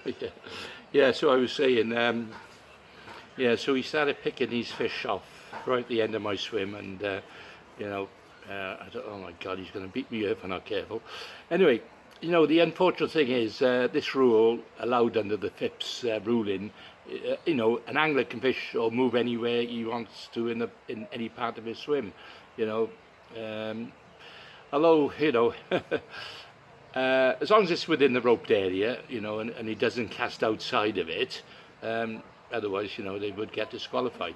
Yeah, yeah. So I was saying, yeah. So he started picking these fish off right at the end of my swim, and you know, I thought, oh my God, he's going to beat me if I'm not careful. Anyway, the unfortunate thing is this rule allowed under the FIPS ruling. An angler can fish or move anywhere he wants to in any part of his swim. You know, um, although as long as it's within the roped area, and he doesn't cast outside of it, otherwise, they would get disqualified.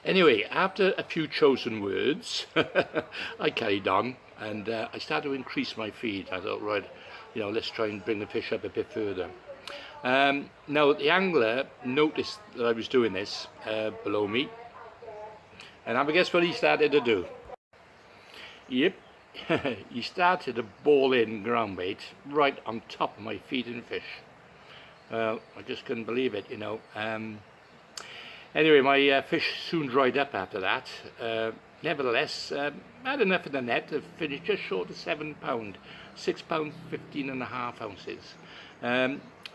Anyway, after a few chosen words, I carried on and I started to increase my feed. I thought, right, let's try and bring the fish up a bit further. Now, the angler noticed that I was doing this below me, and have a guess what he started to do? Yep, he started to ball in ground bait right on top of my feeding fish. I just couldn't believe it, Anyway, my fish soon dried up after that. Nevertheless, I had enough in the net to finish just short of £7, £6, 15.5 ounces,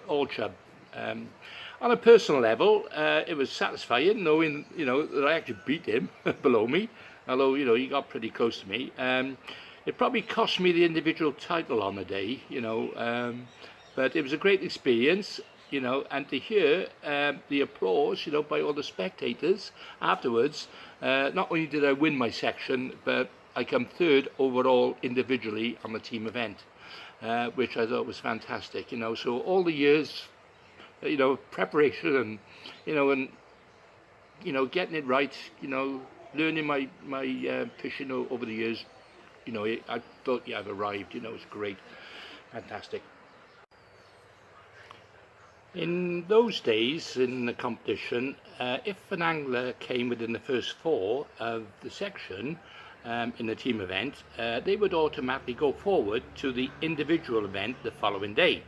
all chub. On a personal level, it was satisfying knowing, that I actually beat him below me, although, he got pretty close to me. It probably cost me the individual title on the day, but it was a great experience, and to hear the applause, by all the spectators afterwards. Not only did I win my section, but I come third overall individually on the team event, which I thought was fantastic. So all the years, preparation and, getting it right, learning my fishing over the years, I thought I've arrived. It's great, fantastic. In those days, in the competition, if an angler came within the first four of the section in the team event, they would automatically go forward to the individual event the following day.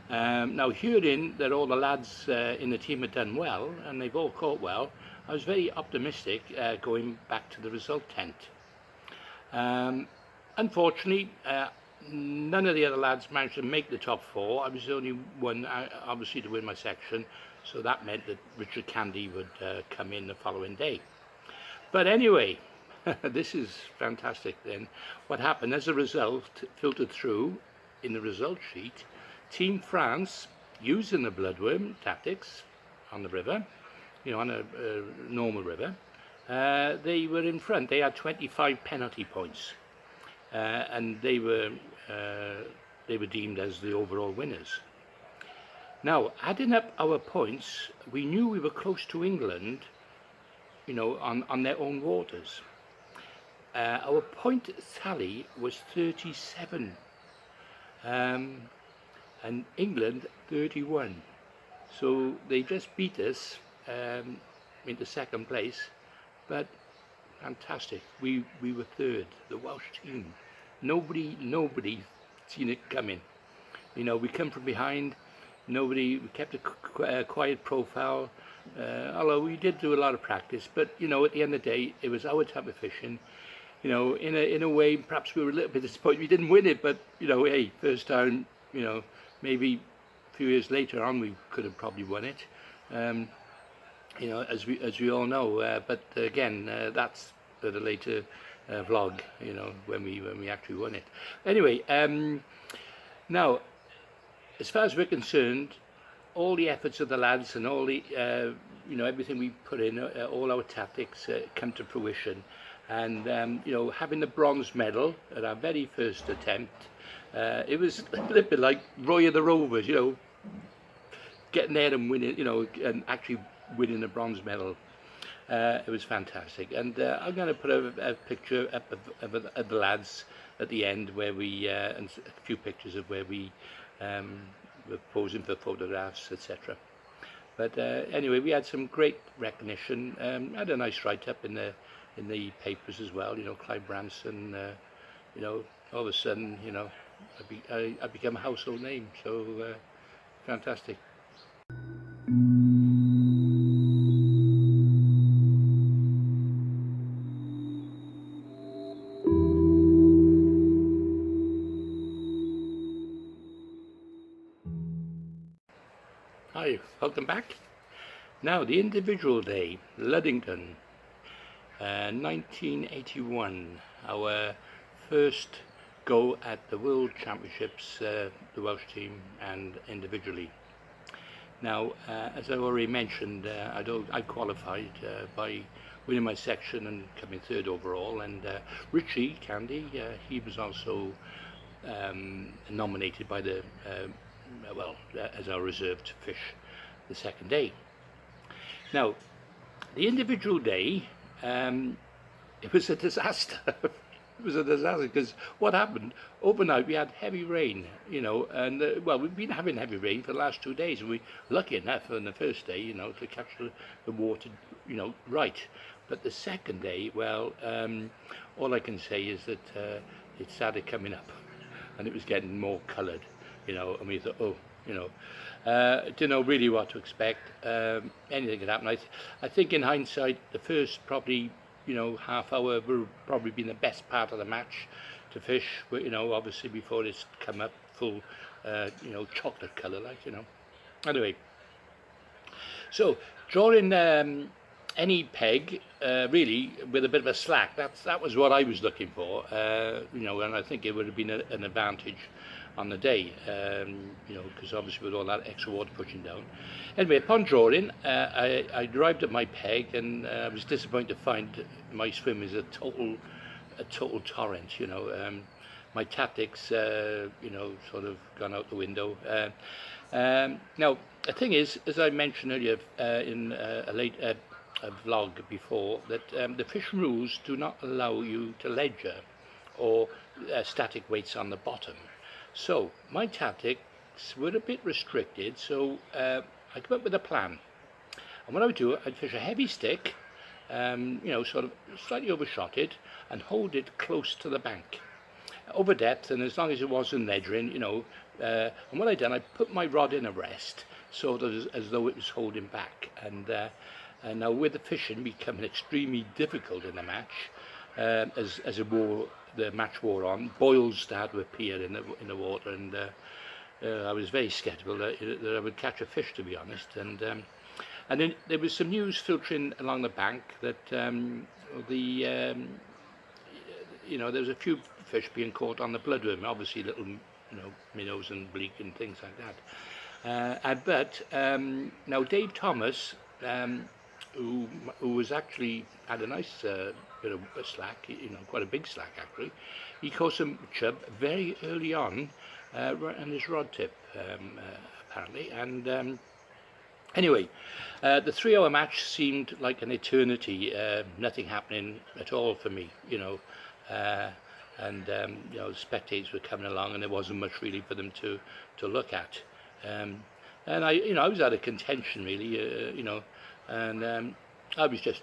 Now, hearing that all the lads in the team had done well, and they've all caught well, I was very optimistic going back to the result tent. Unfortunately, none of the other lads managed to make the top four. I was the only one, obviously, to win my section, so that meant that Richard Candy would come in the following day. But anyway, this is fantastic then. What happened as a result, filtered through in the result sheet, Team France, using the bloodworm tactics on the river, on a normal river, they were in front. They had 25 penalty points, and they were deemed as the overall winners. Now, adding up our points, we knew we were close to England, on their own waters. Our point tally was 37, and England 31. So they just beat us into second place, but fantastic. We were third, the Welsh team. Nobody seen it coming. We come from behind. We kept a quiet profile, although we did do a lot of practice. But at the end of the day, it was our type of fishing. In a way, perhaps we were a little bit disappointed we didn't win it. But hey, first time. Maybe a few years later on, we could have probably won it. As we all know. But again, that's for the later vlog. When we actually won it. Anyway, now, as far as we're concerned, all the efforts of the lads and all the everything we put in, all our tactics come to fruition. And having the bronze medal at our very first attempt, it was a little bit like Roy of the Rovers, getting there and winning, and actually winning the bronze medal. It was fantastic. And I'm going to put a picture up of the lads at the end where we, and a few pictures of where we were posing for photographs, etc. But anyway, we had some great recognition. Had a nice write-up in the papers as well. Clive Branson. All of a sudden, I become a household name. So fantastic. welcome back. Now, the individual day, Lluddington, 1981, our first go at the World Championships, the Welsh team and individually. Now, as I already mentioned, I qualified by winning my section and coming third overall, and Richie Candy, he was also nominated by the as our reserve to fish the second day. Now, the individual day, it was a disaster. It was a disaster because what happened overnight, we had heavy rain, and we've been having heavy rain for the last 2 days, and we were lucky enough on the first day, to catch the water, right. But the second day, well, all I can say is that it started coming up, and it was getting more coloured, and we thought, didn't know really what to expect. Anything could happen. I think in hindsight, the first probably half hour would probably been the best part of the match to fish, but obviously before it's come up full chocolate colour, anyway. So drawing any peg really with a bit of a slack, that was what I was looking for, and I think it would have been an advantage on the day, because obviously with all that extra water pushing down. Anyway, upon drawing, I arrived at my peg, and I was disappointed to find my swim is a total torrent. My tactics, sort of gone out the window. Now, the thing is, as I mentioned earlier in a vlog before, that the fishing rules do not allow you to ledger or static weights on the bottom. So my tactics were a bit restricted, so I came up with a plan. And what I would do, I'd fish a heavy stick, sort of slightly overshot it, and hold it close to the bank, over depth, and as long as it wasn't ledgering, and what I'd done, I put my rod in a rest, so that as though it was holding back. And now with the fishing becoming extremely difficult in the match, as the match wore on, boils started to appear in the water, and I was very sceptical that I would catch a fish, to be honest. And then there was some news filtering along the bank that there was a few fish being caught on the bloodworm, obviously little minnows and bleak and things like that. But now Dave Thomas, who was actually had a nice bit of a slack, quite a big slack actually. He caught some chub very early on, right on his rod tip, apparently. And anyway, the 3-hour match seemed like an eternity. Nothing happening at all for me, and spectators were coming along, and there wasn't much really for them to look at. And I was out of contention really, and I was just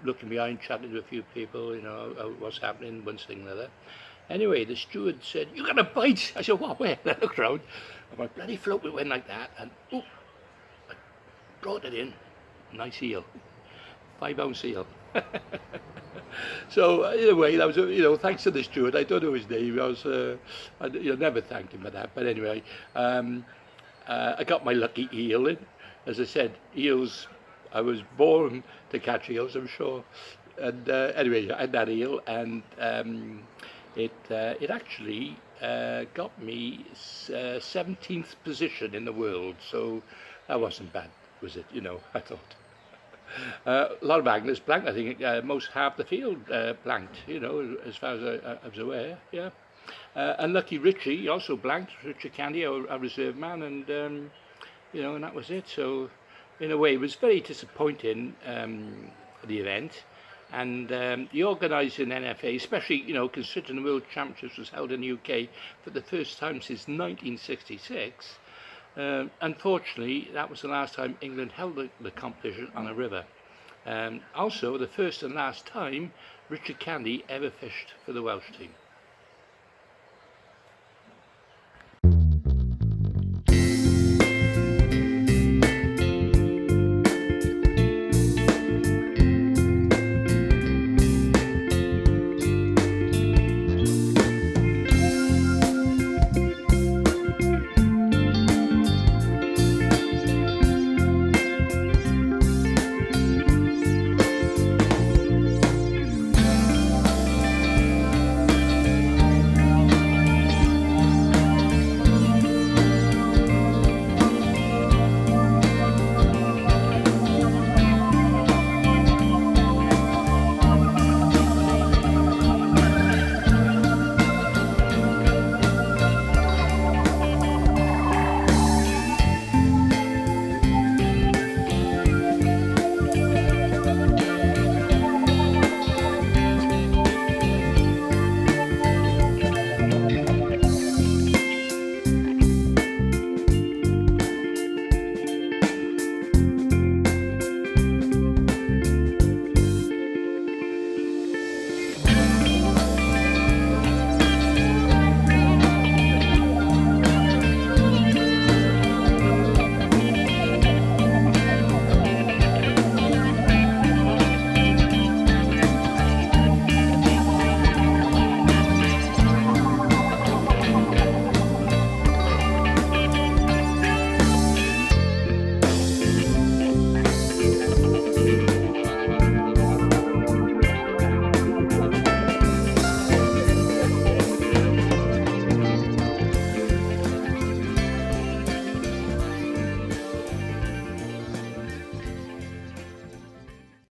looking behind, chatting to a few people, what's happening, one thing or another. Anyway, the steward said, "You got a bite?" I said, "What, where?" I looked around, and my bloody float went like that, and I brought it in. Nice eel, 5-ounce eel. So anyway, that was thanks to the steward. I don't know his name. I never thanked him for that. But anyway, I got my lucky eel in. As I said, eels. I was born to catch eels, I'm sure. And anyway, I had that eel, and it actually got me 17th position in the world. So that wasn't bad, was it? I thought. A lot of anglers blanked. I think most half the field blanked, as far as I was aware. Yeah. And lucky Richie also blanked. Richie Candy, our reserve man, and and that was it. So in a way, it was very disappointing, the event. And the organising NFA, especially considering the World Championships was held in the UK for the first time since 1966. Unfortunately, that was the last time England held the competition on a river. Also, the first and last time Richard Candy ever fished for the Welsh team.